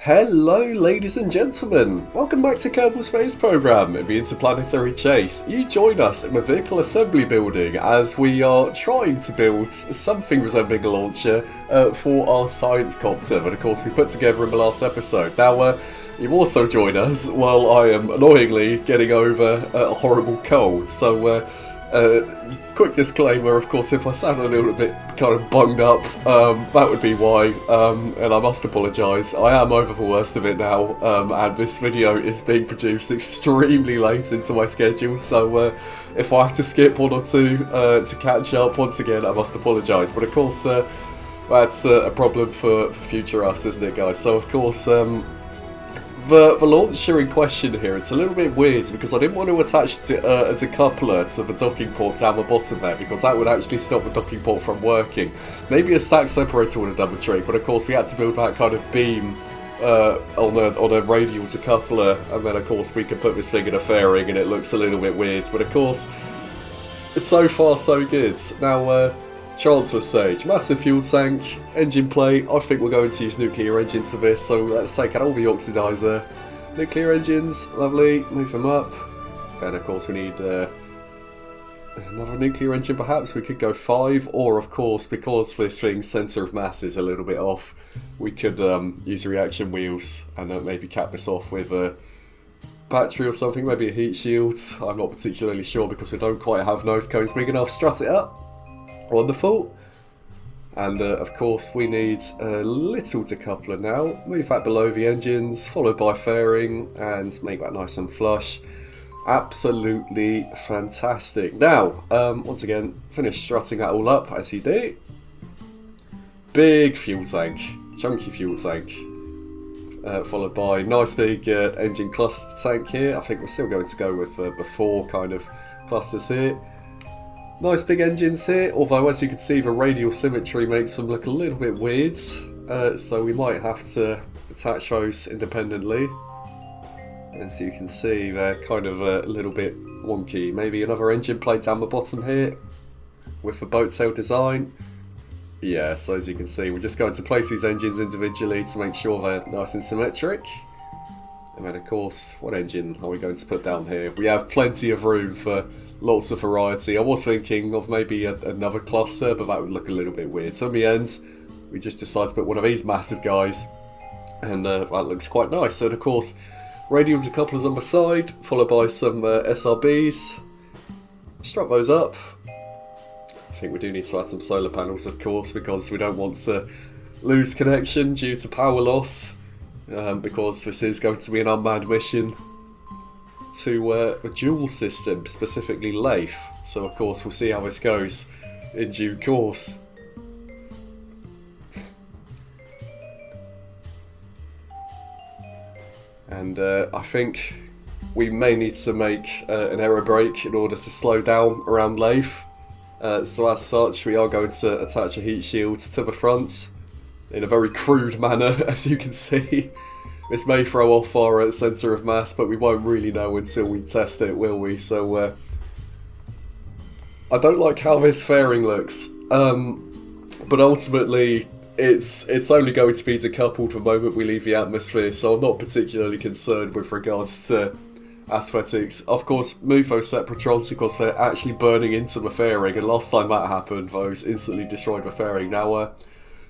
Hello ladies and gentlemen, welcome back to Kerbal Space Program in the Interplanetary Chase. You join us in the vehicle assembly building as we are trying to build something resembling a launcher for our science copter that of course we put together in the last episode. Now you also join us while I am annoyingly getting over a horrible cold, so quick disclaimer, of course, if I sound a little bit kind of bunged up, that would be why, and I must apologise. I am over the worst of it now, and this video is being produced extremely late into my schedule, so if I have to skip one or two to catch up, once again, I must apologise. But of course, that's a problem for future us, isn't it, guys? So of course, the launcher in question here, it's a little bit weird because I didn't want to attach a decoupler to the docking port down the bottom there because that would actually stop the docking port from working. Maybe a stack separator would have done the trick, but of course we had to build that kind of beam on a radial decoupler, and then of course we can put this thing in a fairing and it looks a little bit weird, but of course, so far so good. Now, transfer stage, massive fuel tank, engine plate. I think we're going to use nuclear engines for this, so let's take out all the oxidizer. Nuclear engines, lovely, move them up. And of course we need another nuclear engine perhaps. We could go 5, or of course, because this thing's centre of mass is a little bit off, we could use reaction wheels and maybe cap this off with a battery or something, maybe a heat shield. I'm not particularly sure because we don't quite have nose cones big enough. Strut it up. Wonderful. And of course we need a little decoupler now. Move that below the engines, followed by fairing, and make that nice and flush. Absolutely fantastic. Now, once again, finish strutting that all up as you do. Big fuel tank, chunky fuel tank. Followed by nice big engine cluster tank here. I think we're still going to go with the 4 kind of clusters here. Nice big engines here, although as you can see the radial symmetry makes them look a little bit weird, so we might have to attach those independently. As you can see they're kind of a little bit wonky. Maybe another engine plate down the bottom here with the boat tail design. Yeah, so as you can see we're just going to place these engines individually to make sure they're nice and symmetric. And then of course, what engine are we going to put down here? We have plenty of room for lots of variety. I was thinking of maybe another cluster, but that would look a little bit weird. So in the end, we just decided to put one of these massive guys, and that looks quite nice. So of course, radial decouplers on the side, followed by some SRBs. Strap those up. I think we do need to add some solar panels, of course, because we don't want to lose connection due to power loss, because this is going to be an unmanned mission to a dual system, specifically Layth. So of course we'll see how this goes in due course. And I think we may need to make an aero brake in order to slow down around Layth. So as such we are going to attach a heat shield to the front in a very crude manner, as you can see. This may throw off our centre of mass, but we won't really know until we test it, will we? So, I don't like how this fairing looks, but ultimately it's only going to be decoupled the moment we leave the atmosphere, so I'm not particularly concerned with regards to aesthetics. Of course, move those separatrons because they're actually burning into the fairing, and last time that happened, those instantly destroyed the fairing. Now,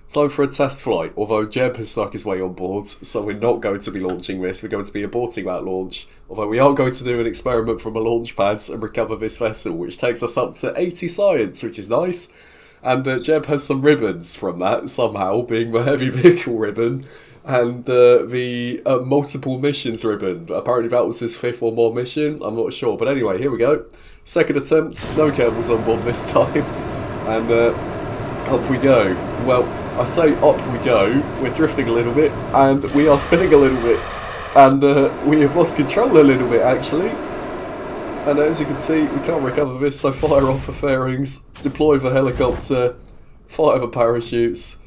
time for a test flight, although Jeb has snuck his way on board, so we're not going to be launching this, we're going to be aborting that launch, although we are going to do an experiment from a launch pad and recover this vessel, which takes us up to 80 science, which is nice, and Jeb has some ribbons from that, somehow, being the heavy vehicle ribbon, and the multiple missions ribbon. Apparently that was his 5th or more mission, I'm not sure, but anyway, here we go. Second attempt, no Kerbals on board this time, and up we go. Well, I say up we go, we're drifting a little bit, and we are spinning a little bit, and we have lost control a little bit actually, and as you can see we can't recover this, so fire off the fairings, deploy the helicopter, fire the parachutes,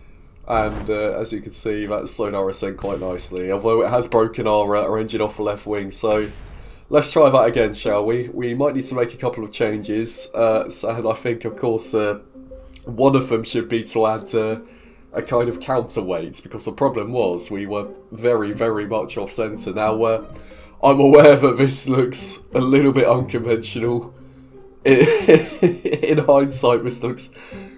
and as you can see that's slowed our ascent quite nicely, although it has broken our engine off the left wing, so let's try that again, shall we? We might need to make a couple of changes, and I think of course one of them should be to add a kind of counterweight, because the problem was we were very, very much off centre. Now, I'm aware that this looks a little bit unconventional. In hindsight, this looks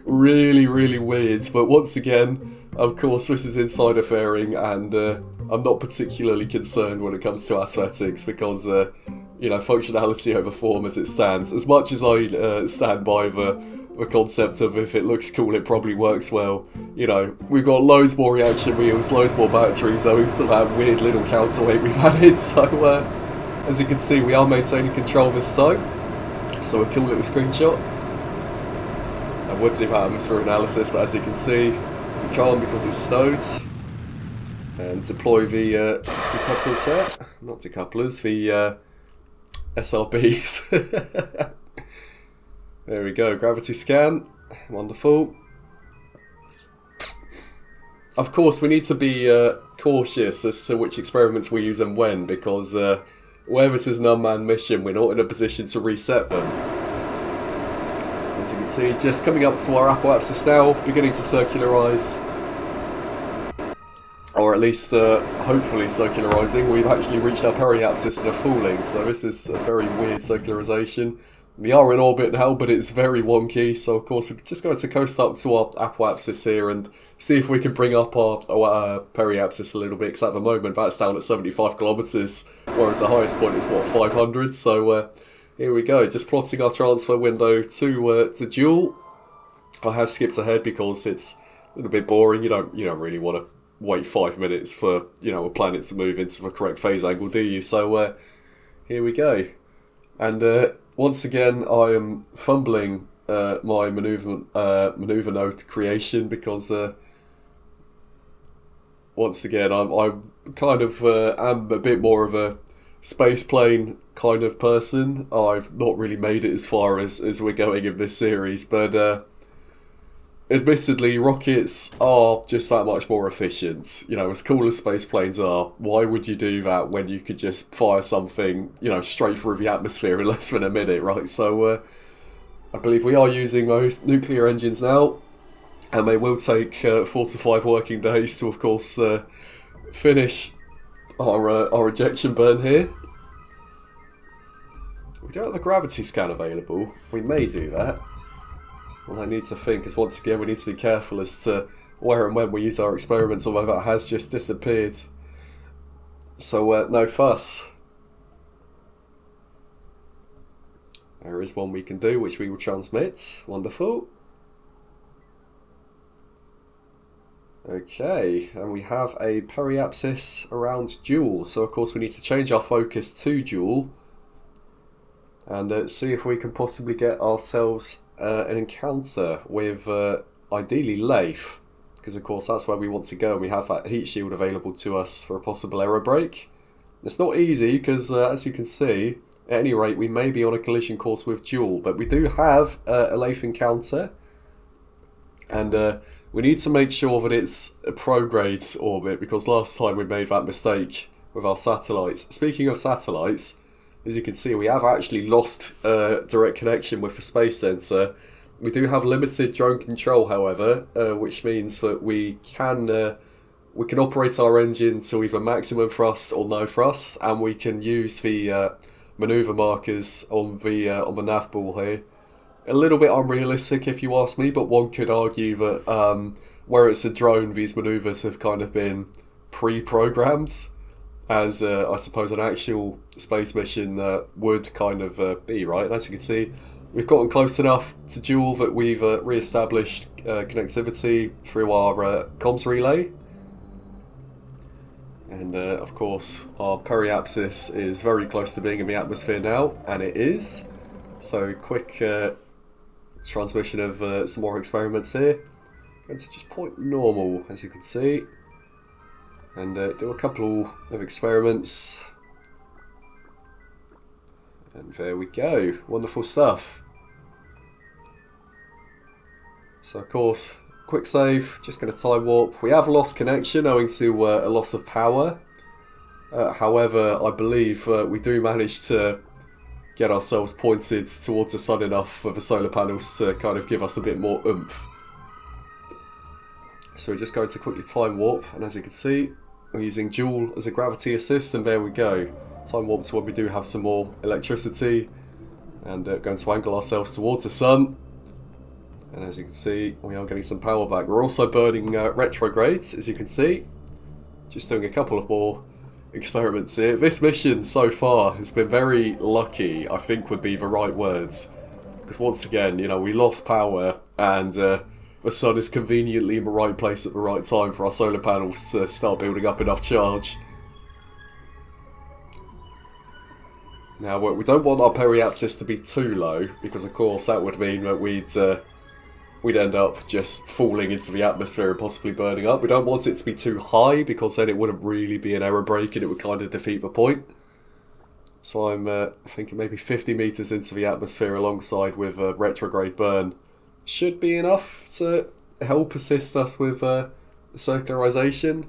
really, really weird, but once again, of course, this is insider fairing, and I'm not particularly concerned when it comes to aesthetics, because, you know, functionality over form as it stands. As much as I stand by the concept of if it looks cool, it probably works well, you know, we've got loads more reaction wheels, loads more batteries, owing to that weird little counterweight we've added, so as you can see, we are maintaining control this time. So a cool little screenshot. I would do atmosphere analysis, but as you can see, we can't because it's stowed. And deploy the decouplers here. Not decouplers, the SRBs. There we go, gravity scan. Wonderful. Of course, we need to be cautious as to which experiments we use and when, because where this is an unmanned mission, we're not in a position to reset them. As you can see, just coming up to our apoapsis now, beginning to circularise. Or at least, hopefully circularising. We've actually reached our periapsis and are falling, so this is a very weird circularisation. We are in orbit now, but it's very wonky, so of course we're just going to coast up to our apoapsis here and see if we can bring up our periapsis a little bit, because at the moment that's down at 75 kilometres, whereas the highest point is, what, 500? So here we go, just plotting our transfer window to Joule. I have skipped ahead because it's a little bit boring. You don't really want to wait 5 minutes for, you know, a planet to move into the correct phase angle, do you? So here we go. And once again, I am fumbling my maneuver node creation, because once again, I'm kind of am a bit more of a space plane kind of person. I've not really made it as far as we're going in this series, but admittedly, rockets are just that much more efficient. You know, as cool as space planes are, why would you do that when you could just fire something, you know, straight through the atmosphere in less than a minute, right? So, I believe we are using those nuclear engines now, and they will take 4 to 5 working days to, of course, finish our ejection burn here. We don't have a gravity scan available. We may do that. Well, I need to think, because once again we need to be careful as to where and when we use our experiments, although that has just disappeared. So, no fuss. There is one we can do, which we will transmit. Wonderful. Okay, and we have a periapsis around Joule, so of course we need to change our focus to Joule and see if we can possibly get ourselves an encounter with ideally Layth, because of course that's where we want to go, and we have that heat shield available to us for a possible error break. It's not easy because as you can see, at any rate we may be on a collision course with Joule, but we do have a Layth encounter, and we need to make sure that it's a prograde orbit, because last time we made that mistake with our satellites. Speaking of satellites, as you can see, we have actually lost direct connection with the space sensor. We do have limited drone control, however, which means that we can operate our engine to either maximum thrust or no thrust, and we can use the maneuver markers on the nav ball here. A little bit unrealistic if you ask me, but one could argue that where it's a drone, these maneuvers have kind of been pre-programmed, as I suppose an actual space mission would kind of be, right? And as you can see, we've gotten close enough to Joule that we've re-established connectivity through our comms relay. And of course, our periapsis is very close to being in the atmosphere now, and it is. So quick transmission of some more experiments here. Going to just point normal, as you can see. And do a couple of experiments. And there we go. Wonderful stuff. So of course, quick save, just going to time warp. We have lost connection owing to a loss of power. However, I believe we do manage to get ourselves pointed towards the sun enough for the solar panels to kind of give us a bit more oomph. So we're just going to quickly time warp, and as you can see, we're using Joule as a gravity assist, and there we go. Time warp to when we do have some more electricity, and going to angle ourselves towards the sun. And as you can see, we are getting some power back. We're also burning retrogrades, as you can see. Just doing a couple of more experiments here. This mission so far has been very lucky, I think would be the right words. Because once again, you know, we lost power, and the sun is conveniently in the right place at the right time for our solar panels to start building up enough charge. Now, we don't want our periapsis to be too low, because of course that would mean that we'd end up just falling into the atmosphere and possibly burning up. We don't want it to be too high, because then it wouldn't really be an error break and it would kind of defeat the point. So I'm thinking maybe 50 meters into the atmosphere alongside with a retrograde burn should be enough to help assist us with circularization.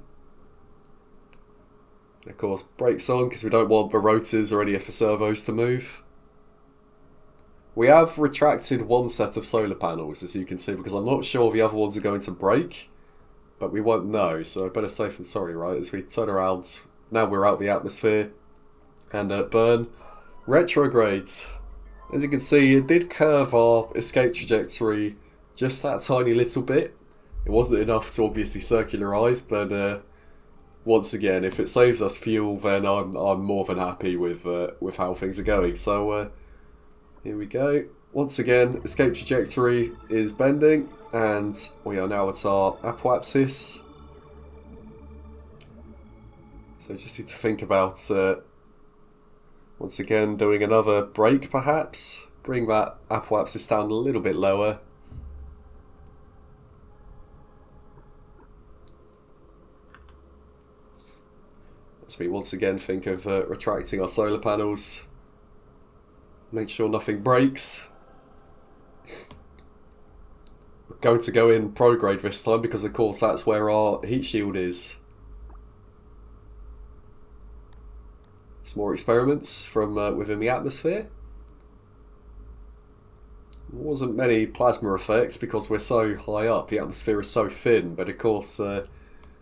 Of course, brakes on because we don't want the rotors or any of the servos to move. We have retracted one set of solar panels, as you can see, because I'm not sure the other ones are going to break, but we won't know, so better safe than sorry, right? As we turn around, now we're out of the atmosphere, and burn retrogrades. As you can see, it did curve our escape trajectory just that tiny little bit. It wasn't enough to obviously circularize, but once again, if it saves us fuel, then I'm more than happy with how things are going. So here we go. Once again, escape trajectory is bending, and we are now at our apoapsis. So just need to think about once again doing another break, perhaps. Bring that apoapsis down a little bit lower. As we once again think of retracting our solar panels. Make sure nothing breaks. We're going to go in prograde this time because of course that's where our heat shield is. Some more experiments from within the atmosphere. There wasn't many plasma effects because we're so high up, the atmosphere is so thin, but of course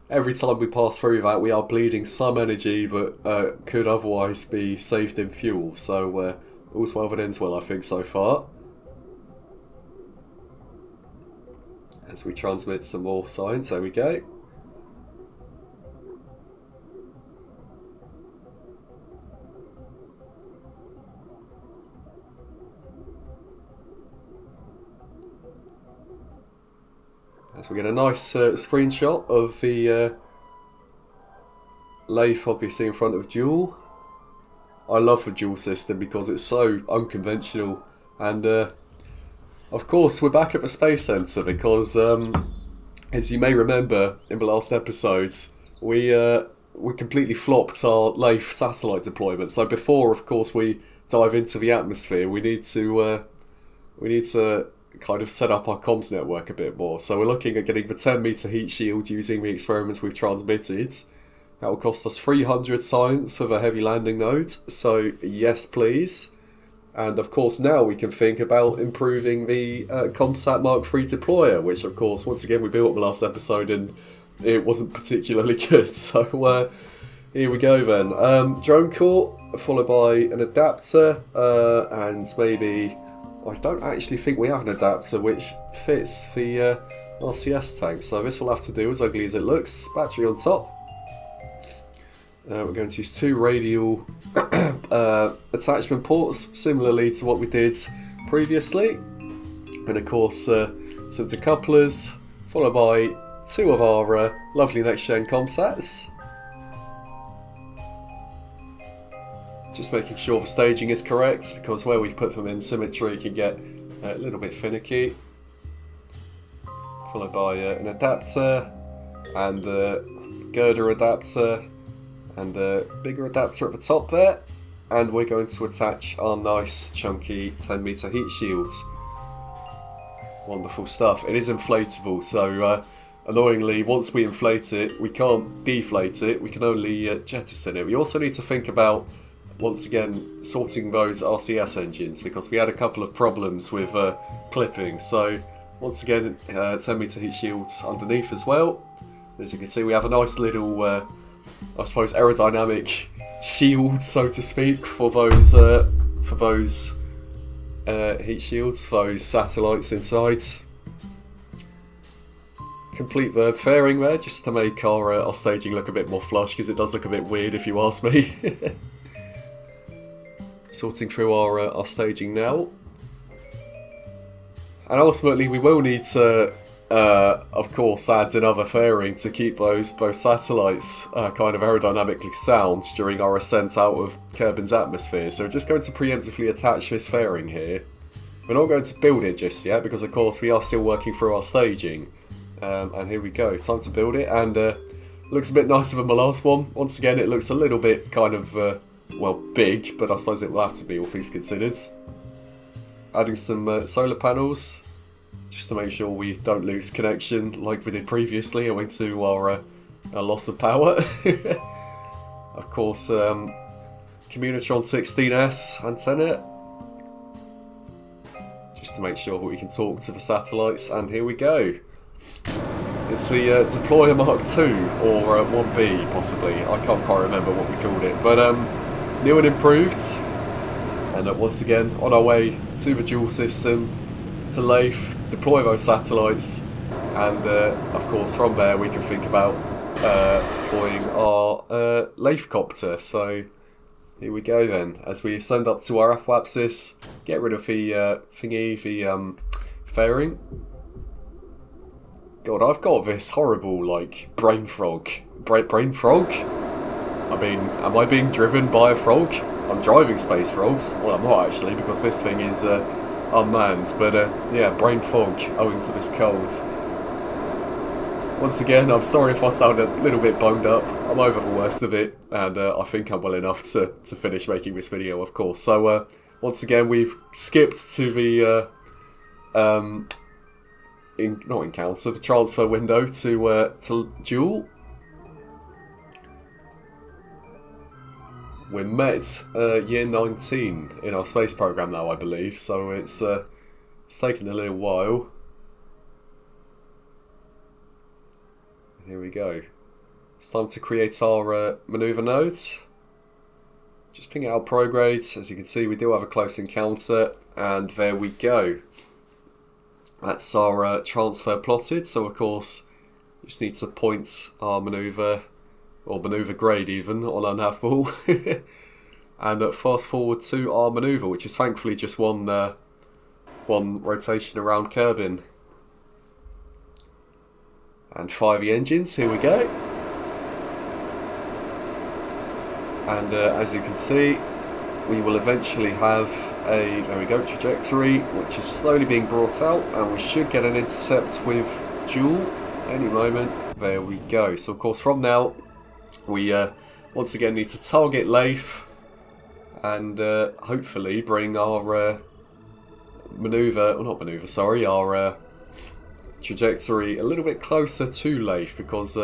every time we pass through that we are bleeding some energy that could otherwise be saved in fuel, so all's well that ends well I think so far. As we transmit some more signs, there we go. As we get a nice screenshot of the lathe obviously in front of Joule. I love the Joule system because it's so unconventional, and of course we're back at the Space Centre because as you may remember in the last episodes we completely flopped our lathe satellite deployment. So before of course we dive into the atmosphere we need to kind of set up our comms network a bit more. So we're looking at getting the 10 meter heat shield using the experiments we've transmitted. That will cost us 300 science for the heavy landing node, so yes please. And of course now we can think about improving the ComSat Mark III deployer, which of course once again we built up the last episode and it wasn't particularly good. So here we go then. Drone core followed by an adapter and maybe, I don't actually think we have an adapter which fits the RCS tank, so this will have to do as ugly as it looks. Battery on top. We're going to use 2 radial attachment ports, similarly to what we did previously. And of course some decouplers, followed by 2 of our lovely next-gen ComSats. Just making sure the staging is correct, because where we've put them in symmetry can get a little bit finicky. Followed by an adapter, and a girder adapter, and a bigger adapter at the top there. And we're going to attach our nice chunky 10 meter heat shields. Wonderful stuff. It is inflatable, so annoyingly once we inflate it we can't deflate it, we can only jettison it. We also need to think about once again sorting those RCS engines because we had a couple of problems with clipping, so Once again, 10 meter heat shields underneath as well. As you can see, we have a nice little, I suppose, aerodynamic shield, so to speak, for those heat shields, those satellites inside. Complete verb fairing there, just to make our staging look a bit more flush, because it does look a bit weird if you ask me. Sorting through our staging now. And ultimately we will need to, of course, add another fairing to keep those satellites kind of aerodynamically sound during our ascent out of Kerbin's atmosphere. So we're just going to preemptively attach this fairing here. We're not going to build it just yet, because of course we are still working through our staging. And here we go, time to build it, and looks a bit nicer than my last one. Once again, it looks a little bit kind of, well, big, but I suppose it will have to be, all things considered. Adding some solar panels, just to make sure we don't lose connection like we did previously owing to our loss of power. Of course, Communitron 16S antenna, just to make sure that we can talk to the satellites, and here we go. It's the Deployer Mark II, or 1B possibly, I can't quite remember what we called it, but new and improved, and once again on our way to the dual system, to Layth, deploy those satellites, and of course from there we can think about deploying our Laythecopter. So here we go then, as we ascend up to our apoapsis, get rid of the the fairing. God, I've got this horrible, like, brain frog. Brain frog? I mean, am I being driven by a frog? I'm driving space frogs. Well, I'm not actually, because this thing is unmanned. But, yeah, brain fog owing to this cold. Once again, I'm sorry if I sound a little bit boned up. I'm over the worst of it, and I think I'm well enough to finish making this video, of course. So, once again, we've skipped to the... the transfer window to Joule. We're met year 19 in our space program now, I believe, so it's taken a little while. Here we go. It's time to create our maneuver nodes. Just ping out progrades. As you can see, we do have a close encounter, and there we go. That's our transfer plotted, so of course you just need to point our manoeuvre, or manoeuvre grade even, on unhavable, and fast forward to our manoeuvre, which is thankfully just one rotation around Kerbin. And fire the engines, here we go. And as you can see, we will eventually have there we go, trajectory, which is slowly being brought out, and we should get an intercept with Joule any moment. There we go. So of course from now we once again need to target Layth, and hopefully bring our our trajectory a little bit closer to Layth, because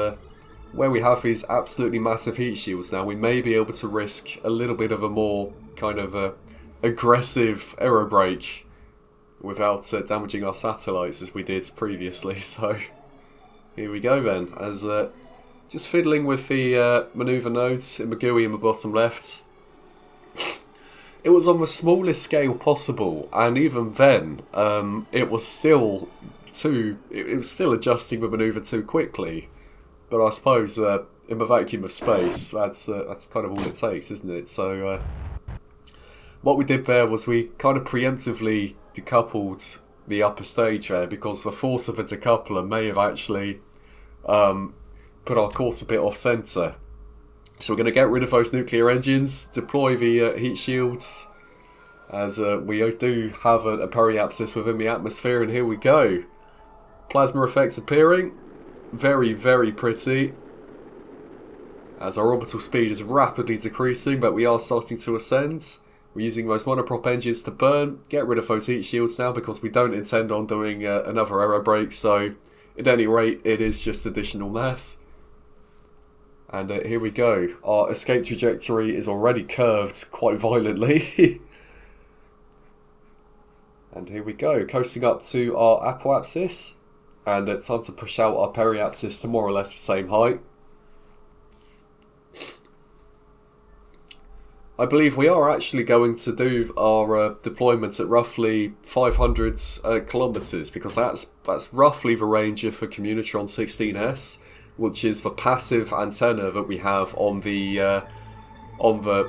where we have these absolutely massive heat shields now, we may be able to risk a little bit of a more kind of aggressive aero brake without damaging our satellites as we did previously. So here we go then, as just fiddling with the manoeuvre nodes in the GUI in the bottom left. It was on the smallest scale possible, and even then it was still adjusting the manoeuvre too quickly. But I suppose in the vacuum of space, that's kind of all it takes, isn't it? So what we did there was we kind of preemptively decoupled the upper stage there, because the force of the decoupler may have actually put our course a bit off centre. So we're going to get rid of those nuclear engines, deploy the heat shields, as we do have a periapsis within the atmosphere, and here we go. Plasma effects appearing. Very, very pretty. As our orbital speed is rapidly decreasing, but we are starting to ascend. We're using those monoprop engines to burn. Get rid of those heat shields now, because we don't intend on doing another aero brake, so at any rate it is just additional mass. And here we go. Our escape trajectory is already curved quite violently. And here we go, coasting up to our apoapsis. And it's time to push out our periapsis to more or less the same height. I believe we are actually going to do our deployment at roughly 500 kilometers, because that's roughly the range of the Communitron 16S, which is the passive antenna that we have on the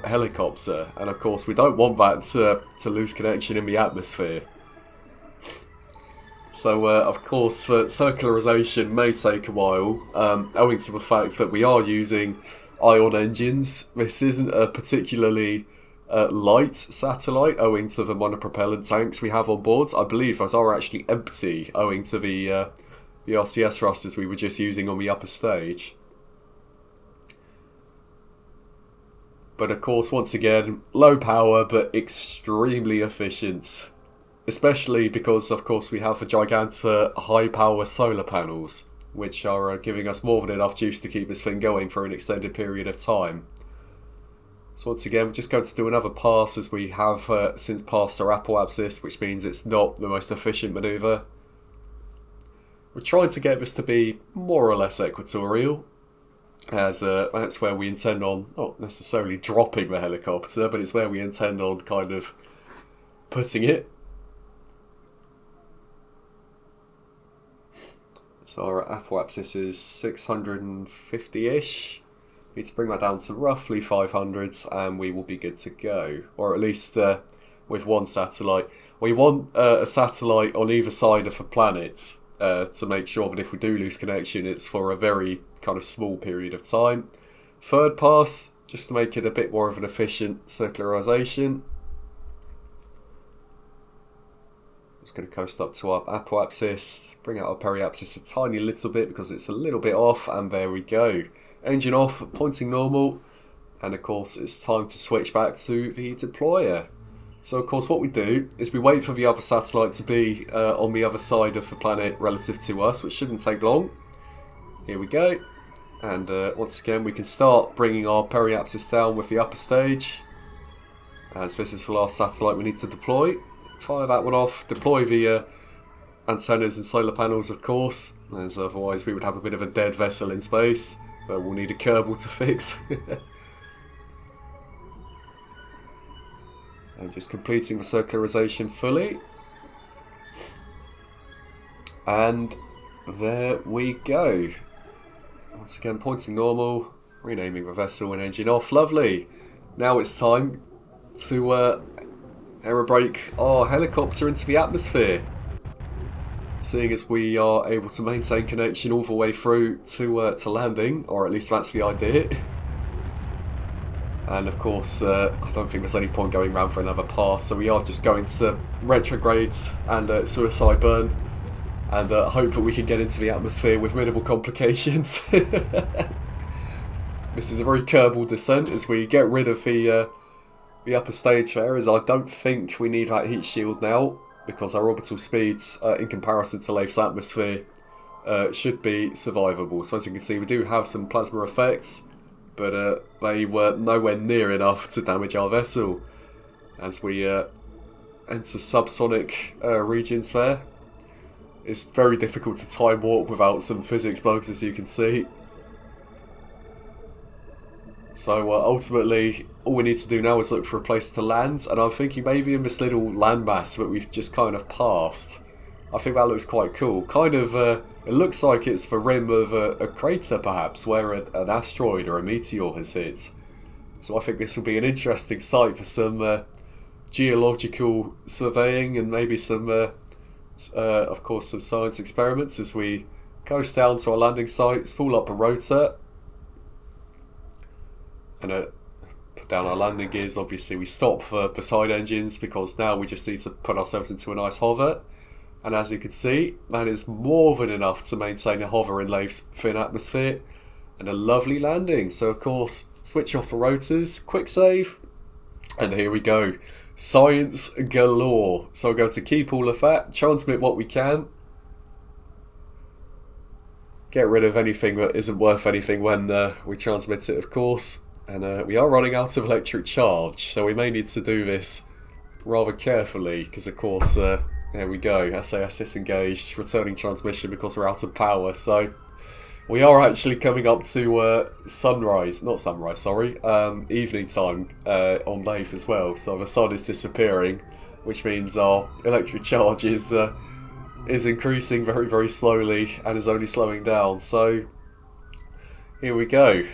helicopter. And of course, we don't want that to lose connection in the atmosphere. So, of course, circularization may take a while, owing to the fact that we are using ion engines. This isn't a particularly light satellite, owing to the monopropellant tanks we have on board. I believe those are actually empty, owing to the RCS thrusters we were just using on the upper stage. But of course, once again, low power but extremely efficient. Especially because, of course, we have the gigantic high-power solar panels, which are giving us more than enough juice to keep this thing going for an extended period of time. So once again, we're just going to do another pass, as we have since passed our apoapsis, which means it's not the most efficient manoeuvre. We're trying to get this to be more or less equatorial, as that's where we intend on, not necessarily dropping the helicopter, but it's where we intend on kind of putting it. So our apoapsis is 650-ish. Need to bring that down to roughly 500 and we will be good to go. Or at least with one satellite. We want a satellite on either side of the planet to make sure that if we do lose connection, it's for a very kind of small period of time. Third pass, just to make it a bit more of an efficient circularization. Just going to coast up to our apoapsis, bring out our periapsis a tiny little bit because it's a little bit off, and there we go. Engine off, pointing normal, and of course it's time to switch back to the deployer. So of course what we do is we wait for the other satellite to be on the other side of the planet relative to us, which shouldn't take long. Here we go, and once again we can start bringing our periapsis down with the upper stage, as this is the last satellite we need to deploy. Fire that one off, deploy the antennas and solar panels, of course, as otherwise we would have a bit of a dead vessel in space, but we'll need a Kerbal to fix. And just completing the circularization fully. And there we go. Once again, pointing normal, renaming the vessel and engine off. Lovely. Now it's time to aerobrake our helicopter into the atmosphere, seeing as we are able to maintain connection all the way through to landing, or at least that's the idea. And of course, I don't think there's any point going round for another pass, so we are just going to retrograde and suicide burn, and hope that we can get into the atmosphere with minimal complications. This is a very Kerbal descent as we get rid of the upper stage there, as I don't think we need that heat shield now, because our orbital speeds, in comparison to Layth's atmosphere, should be survivable. So as you can see, we do have some plasma effects, but they were nowhere near enough to damage our vessel, as we enter subsonic regions there. It's very difficult to time warp without some physics bugs, as you can see. So ultimately, all we need to do now is look for a place to land, and I'm thinking maybe in this little landmass that we've just kind of passed. I think that looks quite cool. Kind of, it looks like it's the rim of a crater perhaps, where an asteroid or a meteor has hit. So I think this will be an interesting site for some geological surveying and maybe some, of course, some science experiments as we coast down to our landing site, spool up a rotor, and put down our landing gears. Obviously we stop for the side engines because now we just need to put ourselves into a nice hover, and as you can see, that is more than enough to maintain a hover in Layth's thin atmosphere, and a lovely landing. So of course, switch off the rotors, quick save, and here we go. Science galore. So we're going to keep all of that, transmit what we can, get rid of anything that isn't worth anything when we transmit it, of course. And we are running out of electric charge, so we may need to do this rather carefully, because of course There we go, SAS disengaged, returning transmission because we're out of power, so we are actually coming up to evening time on Layth as well, so the sun is disappearing, which means our electric charge is increasing very, very slowly and is only slowing down, so here we go.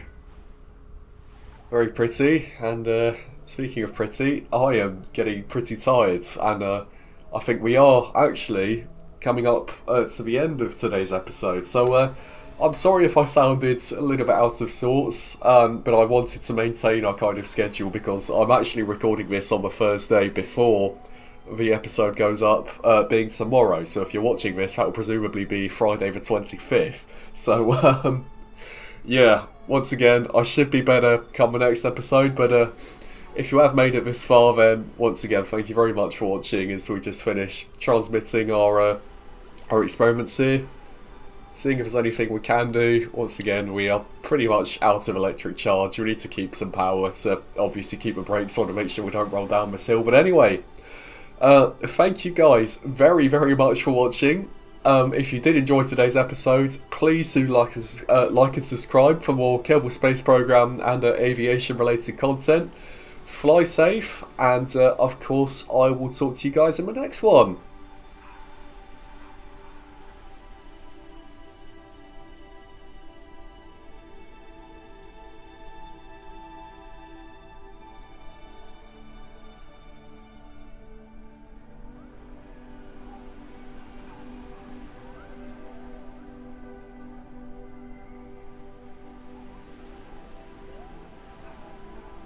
Very pretty, and speaking of pretty, I am getting pretty tired, and I think we are actually coming up to the end of today's episode. So I'm sorry if I sounded a little bit out of sorts, but I wanted to maintain our kind of schedule because I'm actually recording this on the Thursday before the episode goes up, being tomorrow. So if you're watching this, that will presumably be Friday the 25th. So yeah, once again, I should be better come the next episode, but if you have made it this far, then once again, thank you very much for watching as we just finished transmitting our experiments here. Seeing if there's anything we can do. Once again, we are pretty much out of electric charge. We need to keep some power to obviously keep the brakes on to make sure we don't roll down this hill. But anyway, thank you guys very, very much for watching. If you did enjoy today's episode, please do like and subscribe for more Kerbal Space Program and aviation related content. Fly safe, and of course I will talk to you guys in the next one.